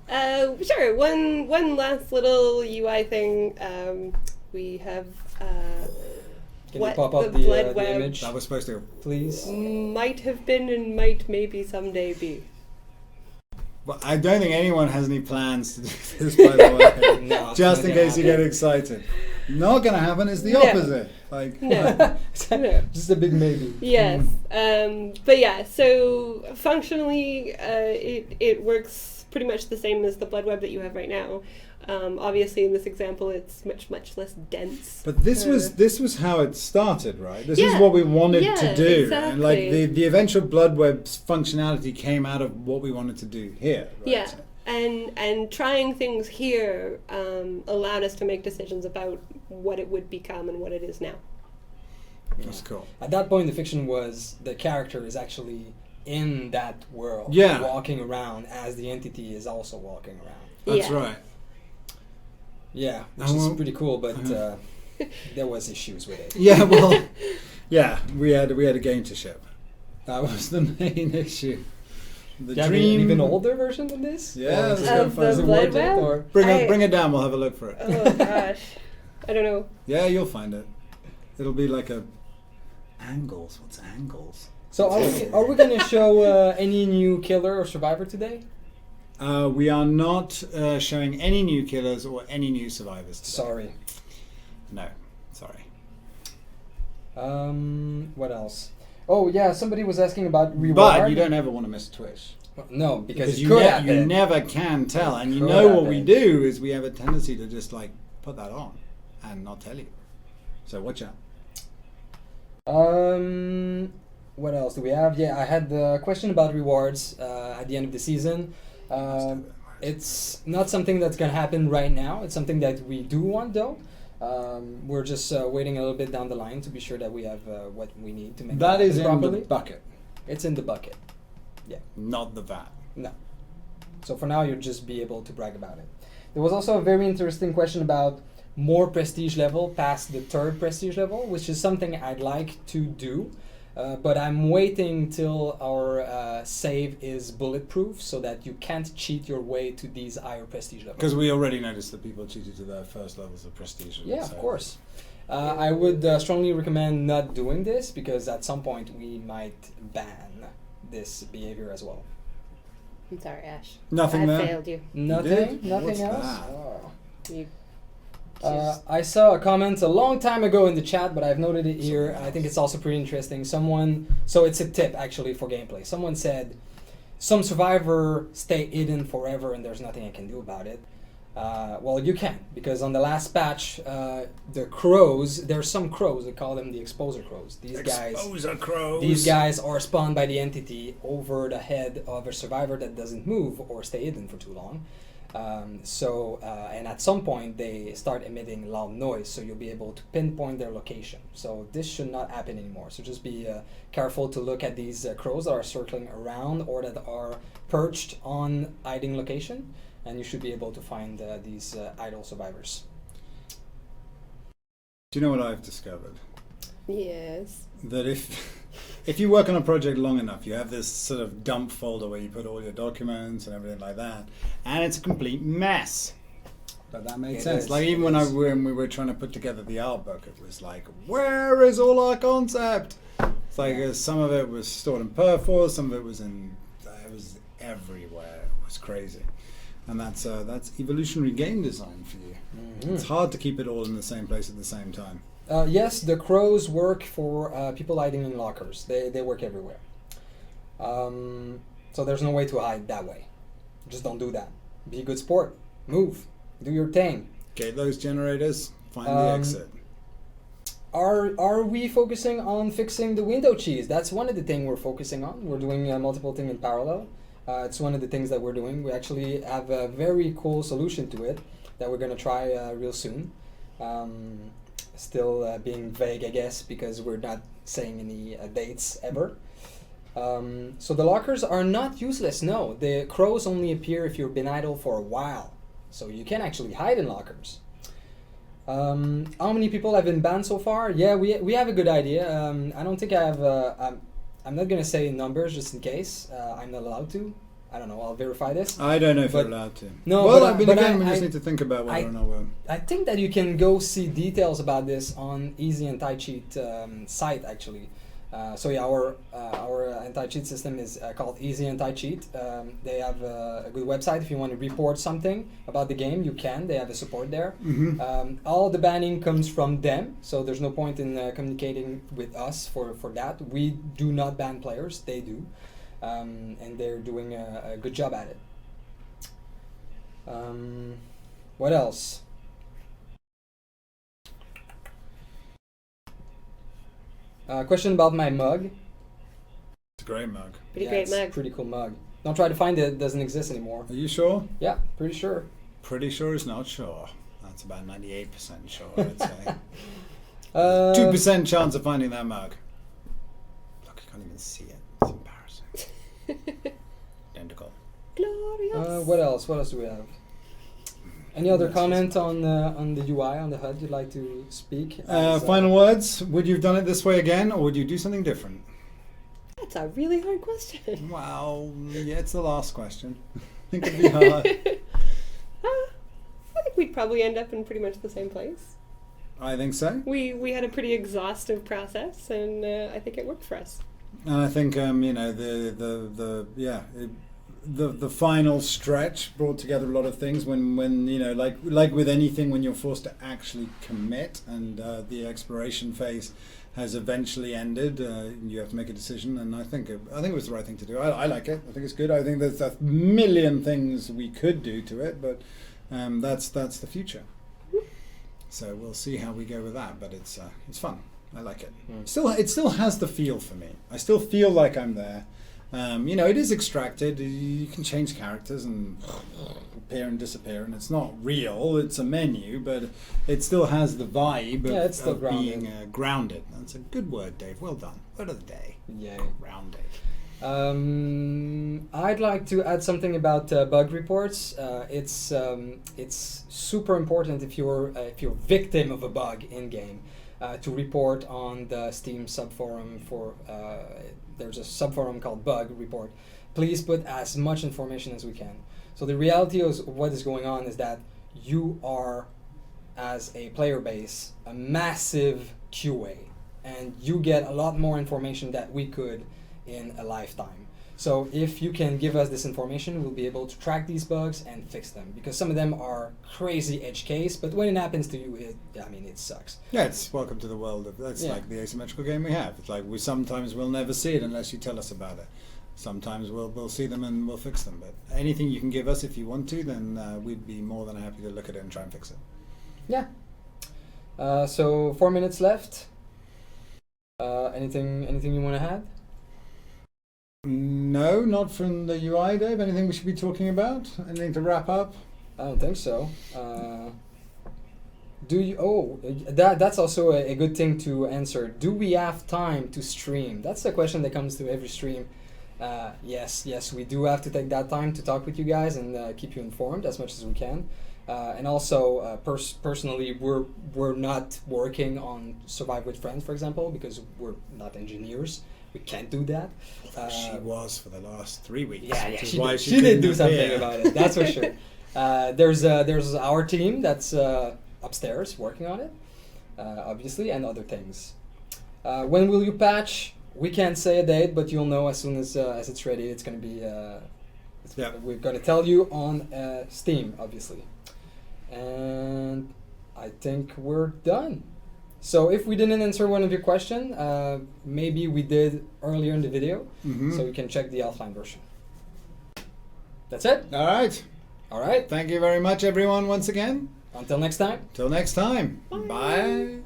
Sure. One last little UI thing. We have Can what you pop up the the blood web image, That was supposed to. please? might have been and might maybe someday be. Well, I don't think anyone has any plans to do this, by the way. No, it's Just not in gonna case you get happen. excited. Not going to happen. It's the No. opposite. Like, No. No. Just a big maybe. Yes, but yeah. So functionally, it works pretty much the same as the blood web that you have right now. Obviously, in this example, it's much less dense. But this was how it started, right? This is Yeah. what we wanted Yeah, to do, and like exactly. the eventual blood web's functionality came out of what we wanted to do here. Right? Yeah, and trying things here allowed us to make decisions about what it would become and what it is now. That's cool. At that point, the fiction was the character is actually in that world, Yeah. walking around as the entity is also walking around. That's Yeah. right. Yeah, which Oh, is well, pretty cool, but there was issues with it. Yeah, well, yeah, we had a game to ship. That was the main issue. The Do you have an even older version than this? Yeah, Or let's is go it- Of find the is it some blood worth it, web? or- Bring it down. We'll have a look for it. Oh gosh, I don't know. Yeah, you'll find it. It'll be like a angles. What's angles? So are we going to show any new killer or survivor today? We are not showing any new killers or any new survivors today. Sorry. No, sorry. What else? Oh yeah, somebody was asking about reward. But you don't ever want to miss a twist. Well, no, because you, it could you happen. never can tell. And you Could know what we happen. do is we have a tendency to just like put that on and not tell you. So watch out. What else do we have? Yeah, I had the question about rewards at the end of the season. It's not something that's going to happen right now. It's something that we do want, though. We're just waiting a little bit down the line to be sure that we have what we need to make That it is in properly. the bucket, It's in the bucket. Yeah. not the vat. No. So for now, you'll just be able to brag about it. There was also a very interesting question about more prestige level past the 3rd prestige level, which is something I'd like to do. But I'm waiting till our save is bulletproof so that you can't cheat your way to these higher prestige levels. Because we already noticed that people cheated to their first levels of prestige. Yeah, so- of course. I would strongly recommend not doing this because at some point we might ban this behavior as well. I'm sorry, Ash. Nothing I there? failed you. Nothing? did? Nothing What's else? that? Oh. You I saw a comment a long time ago in the chat, but I've noted it here. I think it's also pretty interesting. So it's a tip actually for gameplay. Someone said, some survivor stay hidden forever and there's nothing I can do about it. Well, you can, because on the last patch, the crows, there's some crows, they call them the exposer crows. Exposer crows. These guys are spawned by the entity over the head of a survivor that doesn't move or stay hidden for too long. And at some point they start emitting loud noise, so you'll be able to pinpoint their location. So this should not happen anymore. So just be careful to look at these crows that are circling around or that are perched on hiding location, and you should be able to find these idle survivors. Do you know what I've discovered? Yes. That if you work on a project long enough, you have this sort of dump folder where you put all your documents and everything like that, and it's a complete mess. But that made It sense. is, Like even it is. when we were trying to put together the art book, it was like, where is all our concept? It's like some of it was stored in Perforce, some of it was everywhere. It was crazy. And that's evolutionary game design for you. Mm-hmm. It's hard to keep it all in the same place at the same time. Yes, the crows work for people hiding in lockers. They work everywhere. So there's no way to hide that way. Just don't do that. Be a good sport. Move. Do your thing. Get those generators, find the exit. Are we focusing on fixing the window cheese? That's one of the things we're focusing on. We're doing multiple things in parallel. It's one of the things that we're doing. We actually have a very cool solution to it that we're going to try real soon. Still being vague, I guess, because we're not saying any dates ever. So the lockers are not useless, no. The crows only appear if you've been idle for a while. So you can actually hide in lockers. How many people have been banned so far? Yeah, we have a good idea. I don't think I have... I'm not going to say numbers just in case. I'm not allowed to. I don't know. I'll verify this. I don't know if But- you're allowed to. No, well, but I mean, but again, we I- just need to think about whether I- or not we're... I think that you can go see details about this on Easy Anti-Cheat site actually. So yeah, our anti-cheat system is called Easy Anti-Cheat. They have a good website. If you want to report something about the game, you can. They have a support there. All the banning comes from them, so there's no point in communicating with us for that. We do not ban players; they do, and they're doing a good job at it. What else? Question about my mug. It's a great mug. Pretty great it's a mug. pretty cool mug. Don't try to find it; it doesn't exist anymore. Are you sure? Yeah, pretty sure. Pretty sure is not sure. That's about 98% sure, I'd say. 2% chance of finding that mug. Look, you can't even see it. It's embarrassing. Identical. Glorious. What else? What else do we have? Any other comment on the UI, on the HUD you'd like to speak? Final words. Would you have done it this way again, or would you do something different? That's a really hard question. Well, yeah, it's the last question. I think it'd be hard. I think we'd probably end up in pretty much the same place. I think so. We had a pretty exhaustive process, and I think it worked for us. And I think you know the final stretch brought together a lot of things when you know like with anything, when you're forced to actually commit and the exploration phase has eventually ended, you have to make a decision, and I think it was the right thing to do. I like it. I think it's good. I think there's a million things we could do to it, but that's the future. So we'll see how we go with that, but it's fun. I like it. It still has the feel for me. I still feel like I'm there. You know, it is extracted. You can change characters and appear and disappear, and it's not real. It's a menu, but it still has the vibe it's still of being grounded. That's a good word, Dave. Well done. Word of the day. Yay. Grounded. I'd like to add something about bug reports. It's super important if you're victim of a bug in game to report on the Steam subforum for. There's a subforum called Bug Report. Please put as much information as we can. So the reality of what is going on is that you are, as a player base, a massive QA, and you get a lot more information that we could in a lifetime. So if you can give us this information, we'll be able to track these bugs and fix them, because some of them are crazy edge case, but when it happens to you, it sucks. Yeah, it's welcome to the world of that's like the asymmetrical game we have. It's like we sometimes will never see it unless you tell us about it. Sometimes we'll see them and we'll fix them. But anything you can give us if you want to, then we'd be more than happy to look at it and try and fix it. Yeah. So 4 minutes left. Anything you want to add? No, not from the UI, Dave. Anything we should be talking about? Anything to wrap up? I don't think so. Do you? Oh, that's also a good thing to answer. Do we have time to stream? That's the question that comes to every stream. Yes, we do have to take that time to talk with you guys and keep you informed as much as we can. And also, personally, we're not working on Survive with Friends, for example, because we're not engineers. We can't do that. She was for the last 3 weeks. Yeah, she she did do couldn't something appear. about it. That's for sure. There's our team that's upstairs working on it, obviously, and other things. When will you patch? We can't say a date, but you'll know as soon as it's ready. It's going to be. We're going to tell you on Steam, obviously. And I think we're done. So if we didn't answer one of your questions, maybe we did earlier in the video, so you can check the offline version. That's it. All right. All right. Thank you very much, everyone, once again. Until next time. Till next time. Bye.